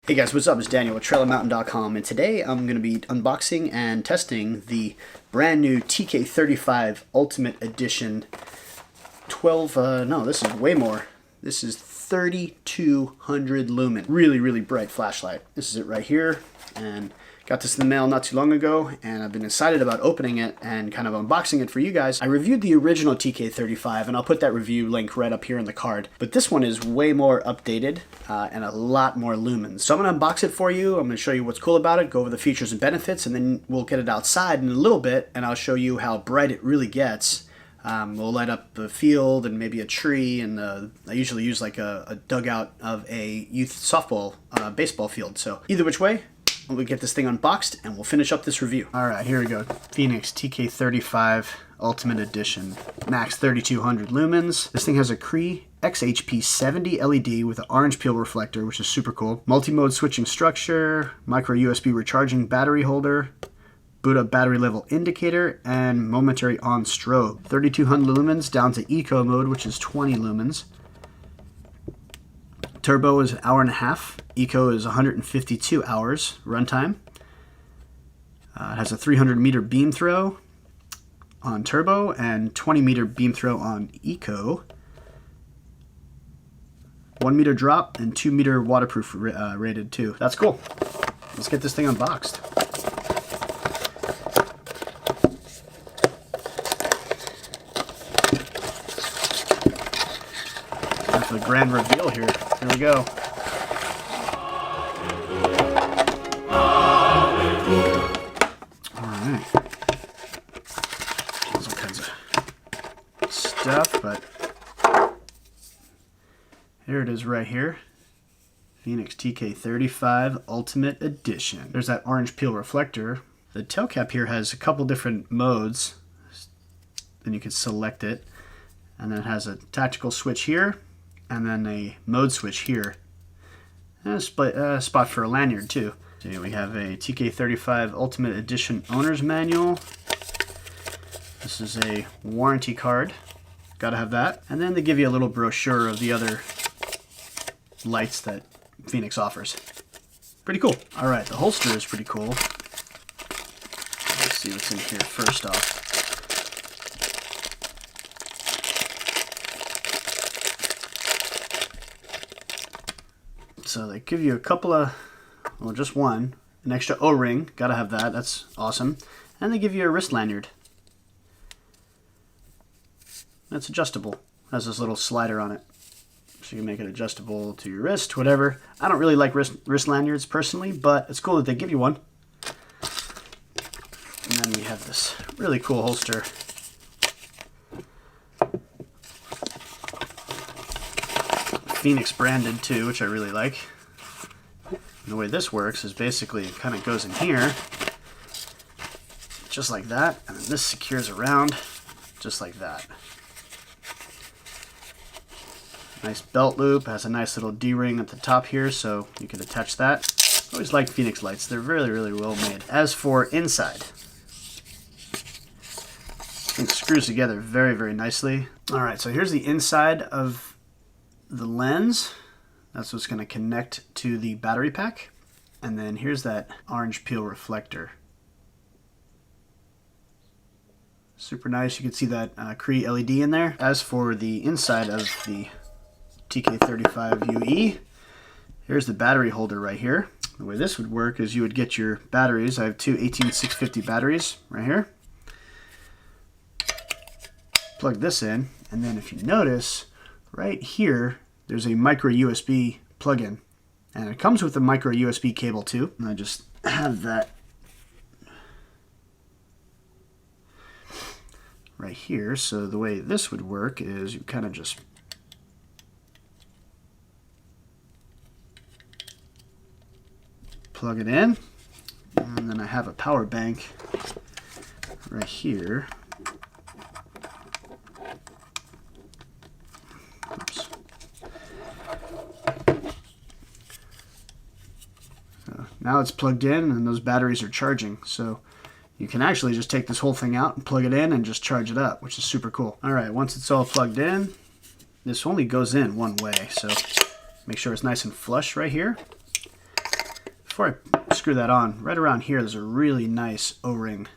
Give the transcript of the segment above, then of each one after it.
Hey guys, what's up? It's Daniel with TrailerMountain.com, and today I'm going to be unboxing and testing the brand new TK35 Ultimate Edition 12, no, this is way more. This is 3200 lumen. Really, really bright flashlight. This is it right here, and got this in the mail not too long ago, and I've been excited about opening it and kind of unboxing it for you guys. I reviewed the original TK35, and I'll put that review link right up here in the card. But this one is way more updated and a lot more lumens. So I'm going to unbox it for you. I'm going to show you what's cool about it, go over the features and benefits, and then we'll get it outside in a little bit, and I'll show you how bright it really gets. We'll light up the field and maybe a tree, and I usually use like a dugout of a youth softball baseball field. So either which way, we'll get this thing unboxed and we'll finish up this review. Alright, here we go. Fenix TK35 Ultimate Edition. Max 3200 lumens. This thing has a Cree XHP70 LED with an orange peel reflector, which is super cool. Multi-mode switching structure, micro USB recharging battery holder, boot up battery level indicator, and momentary on strobe. 3200 lumens down to eco mode, which is 20 lumens. Turbo is an hour and a half. Eco is 152 hours runtime. It has a 300 meter beam throw on turbo and 20 meter beam throw on eco. 1 meter drop and 2 meter waterproof rated too. That's cool. Let's get this thing unboxed. Time for the grand reveal here. Here we go. Alright. There's all kinds of stuff, but here it is right here. Fenix TK35 Ultimate Edition. There's that orange peel reflector. The tail cap here has a couple different modes. Then you can select it. And then it has a tactical switch here, and then a mode switch here. And a spot for a lanyard too. So we have a TK35 Ultimate Edition owner's manual. This is a warranty card. Gotta have that. And then they give you a little brochure of the other lights that Fenix offers. Pretty cool. Alright, the holster is pretty cool. Let's see what's in here first off. So they give you a couple of, well, just one, an extra O-ring, gotta have that, that's awesome. And they give you a wrist lanyard. That's adjustable, has this little slider on it. So you can make it adjustable to your wrist, whatever. I don't really like wrist lanyards personally, but it's cool that they give you one. And then you have this really cool holster. Fenix branded too, which I really like. And the way this works is basically it kind of goes in here, just like that, and then this secures around, just like that. Nice belt loop, has a nice little D-ring at the top here, so you can attach that. I always like Fenix lights, they're really, really well made. As for inside, it screws together very, very nicely. Alright, so here's the inside of the lens. That's what's going to connect to the battery pack. And then here's that orange peel reflector. Super nice. You can see that Cree LED in there. As for the inside of the TK35UE, here's the battery holder right here. The way this would work is you would get your batteries. I have two 18650 batteries right here. Plug this in, and then if you notice, right here, there's a micro USB plug-in, and it comes with a micro USB cable too. And I just have that right here. So the way this would work is you kind of just plug it in, and then I have a power bank right here. Now it's plugged in and those batteries are charging, so you can actually just take this whole thing out and plug it in and just charge it up, which is super cool. Alright, once it's all plugged in, this only goes in one way, so make sure it's nice and flush right here. before I screw that on, right around here there's a really nice O-ring.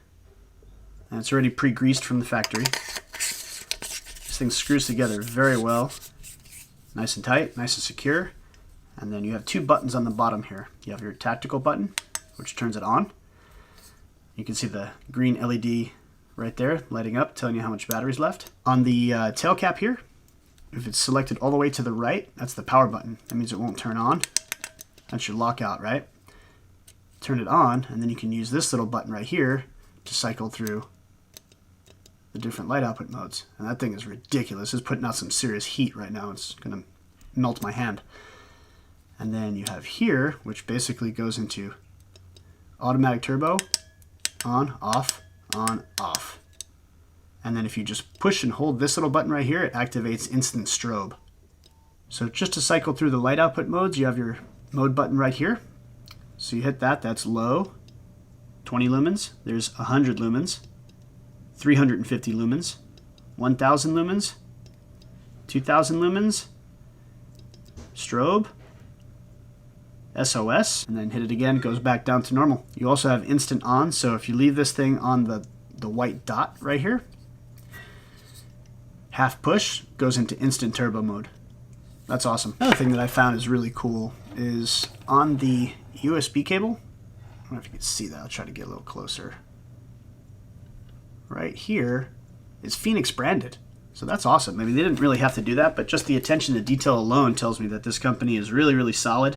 And it's already pre-greased from the factory. This thing screws together very well. Nice and tight, nice and secure. And then you have two buttons on the bottom here. You have your tactical button, which turns it on. You can see the green LED right there lighting up, telling you how much battery's left. On the tail cap here, if it's selected all the way to the right, that's the power button. That means it won't turn on. That's your lockout, right? Turn it on, and then you can use this little button right here to cycle through the different light output modes. And that thing is ridiculous. It's putting out some serious heat right now. It's gonna melt my hand. And then you have here, which basically goes into automatic turbo, on, off, on, off. And then if you just push and hold this little button right here, it activates instant strobe. So just to cycle through the light output modes, you have your mode button right here. So you hit that, that's low, 20 lumens. There's 100 lumens, 350 lumens, 1000 lumens, 2000 lumens, strobe, SOS, and then hit it again, goes back down to normal. You also have instant on, so if you leave this thing on the white dot right here, half push goes into instant turbo mode. That's awesome. Another thing that I found is really cool is on the USB cable. I don't know if you can see that. I'll try to get a little closer. Right here is Fenix branded. So that's awesome. I mean, they didn't really have to do that, but just the attention to detail alone tells me that this company is really, really solid.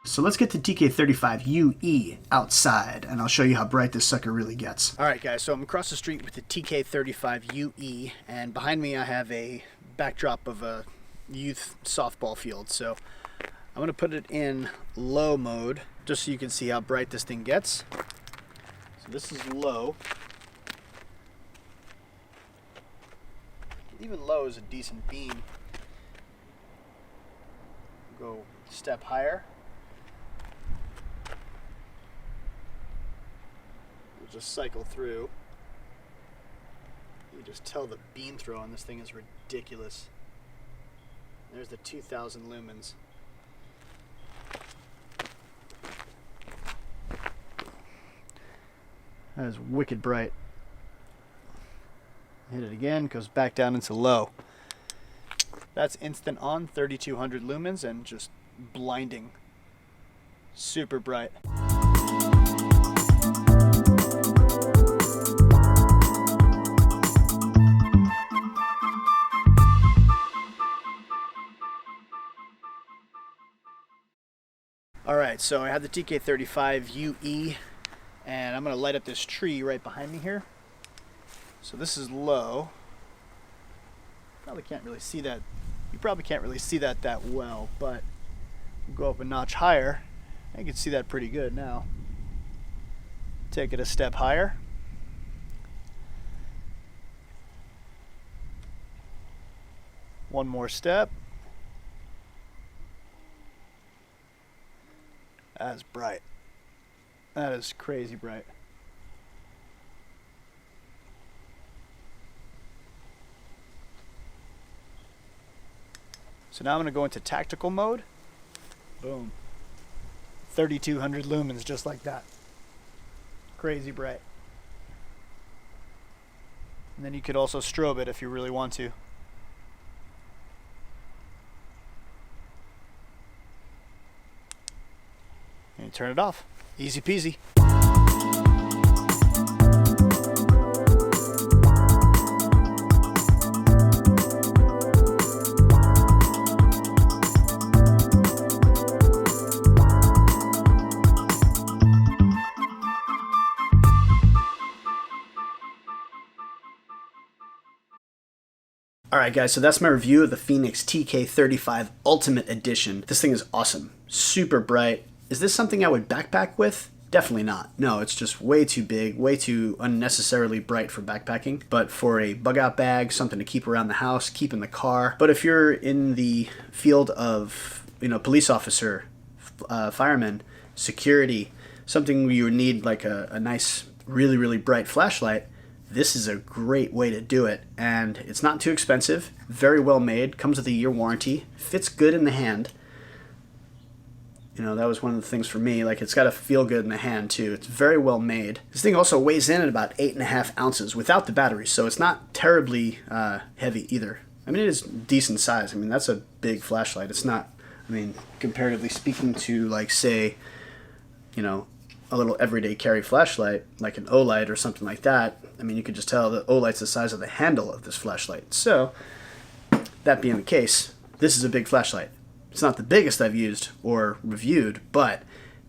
So let's get the TK35UE outside, and I'll show you how bright this sucker really gets. Alright guys, so I'm across the street with the TK35UE, and behind me I have a backdrop of a youth softball field. So I'm going to put it in low mode, just so you can see how bright this thing gets. So this is low. Even low is a decent beam. Go a step higher. Just cycle through. You just tell the beam throw on this thing is ridiculous. There's the 2000 lumens. That is wicked bright. Hit it again, goes back down into low. That's instant on, 3200 lumens, and just blinding. Super bright. Alright, so I have the TK35UE, and I'm going to light up this tree right behind me here. So this is low. Probably can't really see that. You probably can't really see that well, but go up a notch higher. I can see that pretty good now. Take it a step higher. One more step. That is bright. That is crazy bright. So now I'm going to go into tactical mode. Boom. 3200 lumens, just like that. Crazy bright. And then you could also strobe it if you really want to. And you turn it off. Easy peasy. Alright guys, so that's my review of the Fenix TK35 Ultimate Edition. This thing is awesome. Super bright. Is this something I would backpack with? Definitely not. No, it's just way too big, way too unnecessarily bright for backpacking. But for a bug out bag, something to keep around the house, keep in the car. But if you're in the field of, police officer, fireman, security, something where you would need like a nice really, really bright flashlight, this is a great way to do it. And it's not too expensive, very well made, comes with a year warranty, fits good in the hand. You know, that was one of the things for me. Like, it's got to feel good in the hand too. It's very well made. This thing also weighs in at about 8.5 ounces without the battery, so it's not terribly heavy either. I mean, it is decent size. I mean, that's a big flashlight. It's not, I mean, comparatively speaking to, like, say, you know, a little everyday carry flashlight, like an O-light or something like that. I mean, you could just tell the O-light's the size of the handle of this flashlight. So, that being the case, this is a big flashlight. It's not the biggest I've used or reviewed, but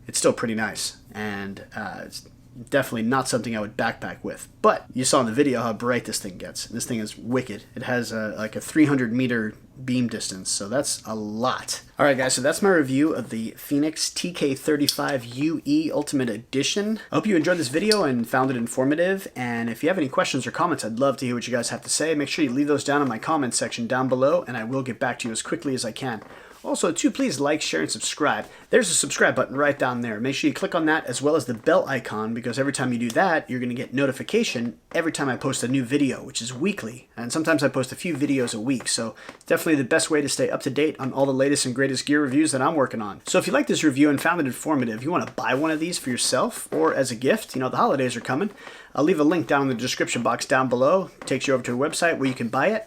it's still pretty nice. And it's definitely not something I would backpack with. But you saw in the video how bright this thing gets. This thing is wicked. It has like a 300 meter beam distance, so that's a lot. Alright guys, so that's my review of the Fenix TK35UE Ultimate Edition. I hope you enjoyed this video and found it informative, and if you have any questions or comments, I'd love to hear what you guys have to say. Make sure you leave those down in my comments section down below, and I will get back to you as quickly as I can. Also, too, please like, share, and subscribe. There's a subscribe button right down there. Make sure you click on that as well as the bell icon, because every time you do that, you're going to get notification every time I post a new video, which is weekly. And sometimes I post a few videos a week, so it's definitely the best way to stay up to date on all the latest and greatest gear reviews that I'm working on. So if you like this review and found it informative, you want to buy one of these for yourself or as a gift, you know, the holidays are coming, I'll leave a link down in the description box down below. It takes you over to a website where you can buy it.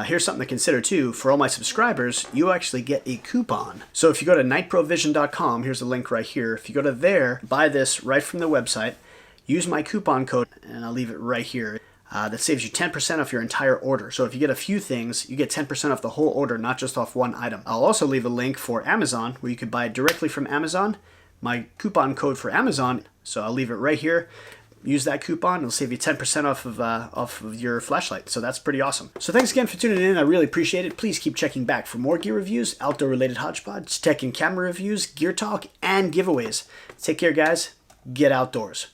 Here's something to consider too. For all my subscribers, you actually get a coupon. So if you go to nightprovision.com, here's the link right here. If you go to there, buy this right from the website, use my coupon code, and I'll leave it right here. That saves you 10% off your entire order. So if you get a few things, you get 10% off the whole order, not just off one item. I'll also leave a link for Amazon, where you can buy it directly from Amazon. My coupon code for Amazon, so I'll leave it right here. Use that coupon, it'll save you 10% off of your flashlight. So that's pretty awesome. So thanks again for tuning in. I really appreciate it. Please keep checking back for more gear reviews, outdoor related hodgepodge, tech and camera reviews, gear talk, and giveaways. Take care, guys. Get outdoors.